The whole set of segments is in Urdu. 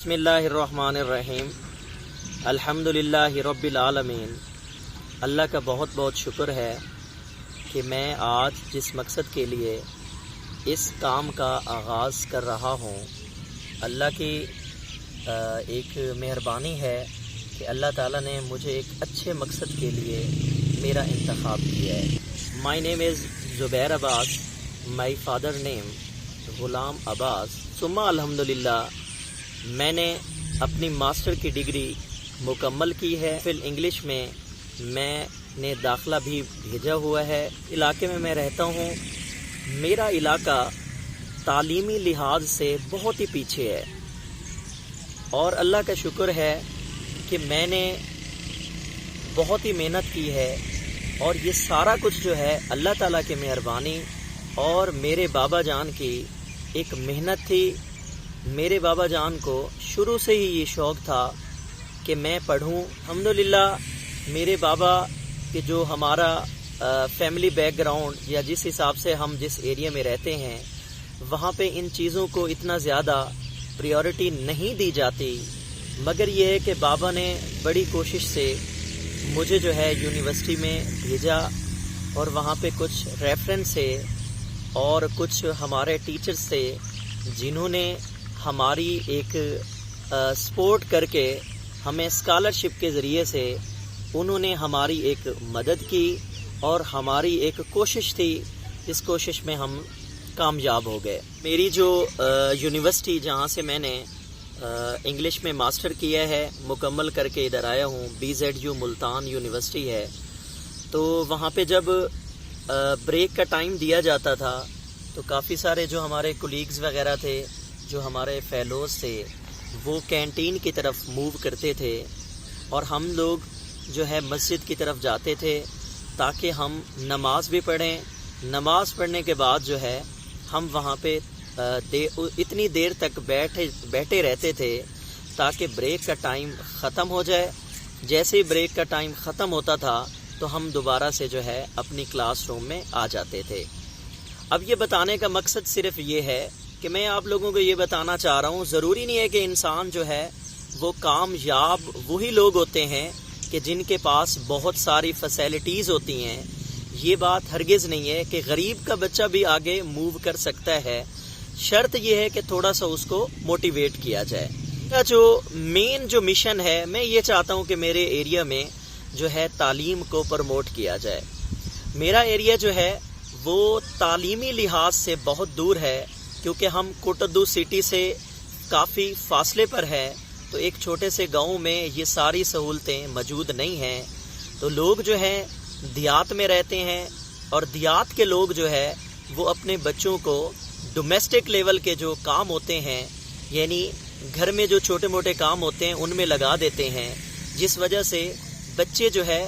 بسم اللہ الرحمن الرحیم الحمدللہ رب العالمین۔ اللہ کا بہت بہت شکر ہے کہ میں آج جس مقصد کے لیے اس کام کا آغاز کر رہا ہوں، اللہ کی ایک مہربانی ہے کہ اللہ تعالیٰ نے مجھے ایک اچھے مقصد کے لیے میرا انتخاب کیا ہے۔ مائی نیم از زبیر عباس، my father name Ghulam Abbas. ثم الحمدللہ میں نے اپنی ماسٹر کی ڈگری مکمل کی ہے۔ فی انگلش میں نے داخلہ بھی بھیجا ہوا ہے۔ علاقے میں رہتا ہوں، میرا علاقہ تعلیمی لحاظ سے بہت ہی پیچھے ہے، اور اللہ کا شکر ہے کہ میں نے بہت ہی محنت کی ہے، اور یہ سارا کچھ جو ہے اللہ تعالیٰ کی مہربانی اور میرے بابا جان کی ایک محنت تھی۔ میرے بابا جان کو شروع سے ہی یہ شوق تھا کہ میں پڑھوں۔ الحمدللہ میرے بابا کے جو ہمارا فیملی بیک گراؤنڈ یا جس حساب سے ہم جس ایریا میں رہتے ہیں، وہاں پہ ان چیزوں کو اتنا زیادہ پریورٹی نہیں دی جاتی، مگر یہ ہے کہ بابا نے بڑی کوشش سے مجھے جو ہے یونیورسٹی میں بھیجا، اور وہاں پہ کچھ ریفرنس سے اور کچھ ہمارے ٹیچرز تھے جنہوں نے ہماری ایک سپورٹ کر کے ہمیں اسکالرشپ کے ذریعے سے انہوں نے ہماری ایک مدد کی، اور ہماری ایک کوشش تھی، اس کوشش میں ہم کامیاب ہو گئے۔ میری جو یونیورسٹی جہاں سے میں نے انگلش میں ماسٹر کیا ہے، مکمل کر کے ادھر آیا ہوں، BZU ملتان یونیورسٹی ہے، تو وہاں پہ جب بریک کا ٹائم دیا جاتا تھا تو کافی سارے جو ہمارے کولیگز وغیرہ تھے، جو ہمارے فیلوز تھے، وہ کینٹین کی طرف موو کرتے تھے، اور ہم لوگ جو ہے مسجد کی طرف جاتے تھے تاکہ ہم نماز بھی پڑھیں۔ نماز پڑھنے کے بعد جو ہے ہم وہاں پہ اتنی دیر تک بیٹھے رہتے تھے تاکہ بریک کا ٹائم ختم ہو جائے۔ جیسے ہی بریک کا ٹائم ختم ہوتا تھا تو ہم دوبارہ سے جو ہے اپنی کلاس روم میں آ جاتے تھے۔ اب یہ بتانے کا مقصد صرف یہ ہے کہ میں آپ لوگوں کو یہ بتانا چاہ رہا ہوں، ضروری نہیں ہے کہ انسان جو ہے وہ کامیاب وہی لوگ ہوتے ہیں کہ جن کے پاس بہت ساری فیسلٹیز ہوتی ہیں۔ یہ بات ہرگز نہیں ہے کہ غریب کا بچہ بھی آگے موو کر سکتا ہے، شرط یہ ہے کہ تھوڑا سا اس کو موٹیویٹ کیا جائے۔ میرا جو مین جو مشن ہے، میں یہ چاہتا ہوں کہ میرے ایریا میں جو ہے تعلیم کو پروموٹ کیا جائے۔ میرا ایریا جو ہے وہ تعلیمی لحاظ سے بہت دور ہے، کیونکہ ہم کوٹدو سٹی سے کافی فاصلے پر ہے، تو ایک چھوٹے سے گاؤں میں یہ ساری سہولتیں موجود نہیں ہیں۔ تو لوگ جو ہیں دیہات میں رہتے ہیں، اور دیہات کے لوگ جو ہے وہ اپنے بچوں کو ڈومیسٹک لیول کے جو کام ہوتے ہیں، یعنی گھر میں جو چھوٹے موٹے کام ہوتے ہیں ان میں لگا دیتے ہیں، جس وجہ سے بچے جو ہے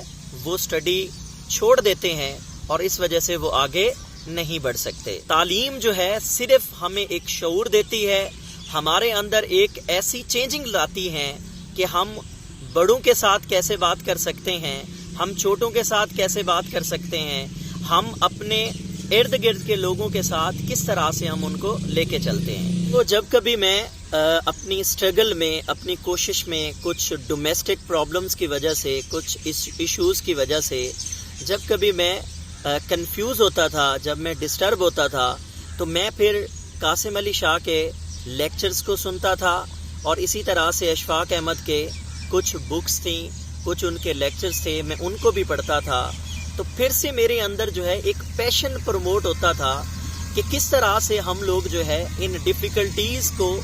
وہ سٹڈی چھوڑ دیتے ہیں، اور اس وجہ سے وہ آگے نہیں بڑھ سکتے۔ تعلیم جو ہے صرف ہمیں ایک شعور دیتی ہے، ہمارے اندر ایک ایسی چینجنگ لاتی ہے کہ ہم بڑوں کے ساتھ کیسے بات کر سکتے ہیں، ہم چھوٹوں کے ساتھ کیسے بات کر سکتے ہیں، ہم اپنے ارد گرد کے لوگوں کے ساتھ کس طرح سے ہم ان کو لے کے چلتے ہیں۔ تو جب کبھی میں اپنی اسٹرگل میں، اپنی کوشش میں کچھ ڈومیسٹک پرابلمز کی وجہ سے، کچھ ایشوز کی وجہ سے جب کبھی میں کنفیوز ہوتا تھا، جب میں ڈسٹرب ہوتا تھا، تو میں پھر قاسم علی شاہ کے لیکچرز کو سنتا تھا، اور اسی طرح سے اشفاق احمد کے کچھ بکس تھیں، کچھ ان کے لیکچرز تھے، میں ان کو بھی پڑھتا تھا۔ تو پھر سے میرے اندر جو ہے ایک پیشن پروموٹ ہوتا تھا کہ کس طرح سے ہم لوگ جو ہے ان ڈیفیکلٹیز کو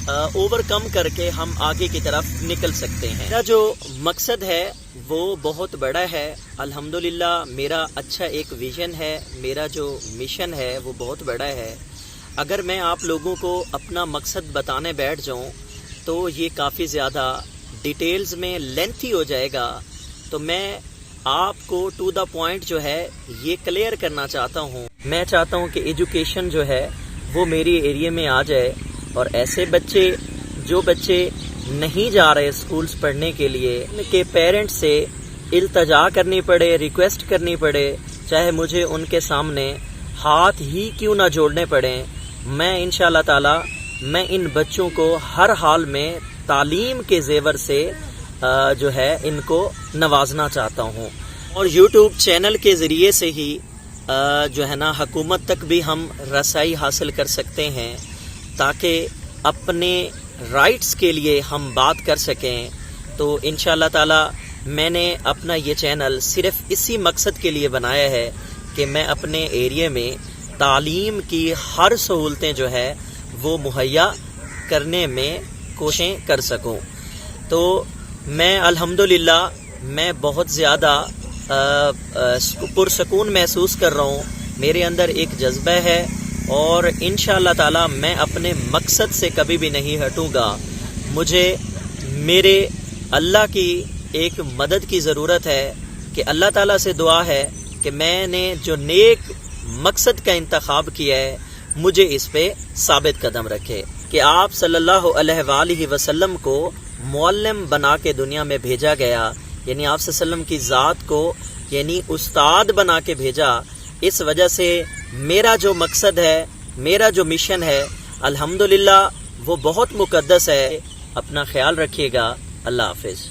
اوور کم کر کے ہم آگے کی طرف نکل سکتے ہیں۔ میرا جو مقصد ہے وہ بہت بڑا ہے، الحمدللہ میرا اچھا ایک ویژن ہے، میرا جو مشن ہے وہ بہت بڑا ہے۔ اگر میں آپ لوگوں کو اپنا مقصد بتانے بیٹھ جاؤں تو یہ کافی زیادہ ڈیٹیلز میں لینتھی ہو جائے گا، تو میں آپ کو ٹو دا پوائنٹ جو ہے یہ کلیئر کرنا چاہتا ہوں۔ میں چاہتا ہوں کہ ایجوکیشن جو ہے وہ میری ایریا میں آ جائے، اور ایسے بچے جو بچے نہیں جا رہے اسکولز پڑھنے کے لیے، ان کے پیرنٹس سے التجا کرنی پڑے، ریکویسٹ کرنی پڑے، چاہے مجھے ان کے سامنے ہاتھ ہی کیوں نہ جوڑنے پڑیں، میں انشاءاللہ تعالی میں ان بچوں کو ہر حال میں تعلیم کے زیور سے جو ہے ان کو نوازنا چاہتا ہوں، اور یوٹیوب چینل کے ذریعے سے ہی جو ہے نا حکومت تک بھی ہم رسائی حاصل کر سکتے ہیں، تاکہ اپنے رائٹس کے لیے ہم بات کر سکیں۔ تو انشاءاللہ تعالی میں نے اپنا یہ چینل صرف اسی مقصد کے لیے بنایا ہے کہ میں اپنے ایریے میں تعلیم کی ہر سہولتیں جو ہے وہ مہیا کرنے میں کوششیں کر سکوں۔ تو میں الحمدللہ میں بہت زیادہ پرسکون محسوس کر رہا ہوں، میرے اندر ایک جذبہ ہے، اور انشاءاللہ تعالی میں اپنے مقصد سے کبھی بھی نہیں ہٹوں گا۔ مجھے میرے اللہ کی ایک مدد کی ضرورت ہے، کہ اللہ تعالیٰ سے دعا ہے کہ میں نے جو نیک مقصد کا انتخاب کیا ہے مجھے اس پہ ثابت قدم رکھے، کہ آپ صلی اللہ علیہ وآلہ وسلم کو معلم بنا کے دنیا میں بھیجا گیا، یعنی آپ صلی اللہ علیہ وسلم کی ذات کو یعنی استاد بنا کے بھیجا۔ اس وجہ سے میرا جو مقصد ہے، میرا جو مشن ہے، الحمدللہ وہ بہت مقدس ہے۔ اپنا خیال رکھیے گا۔ اللہ حافظ۔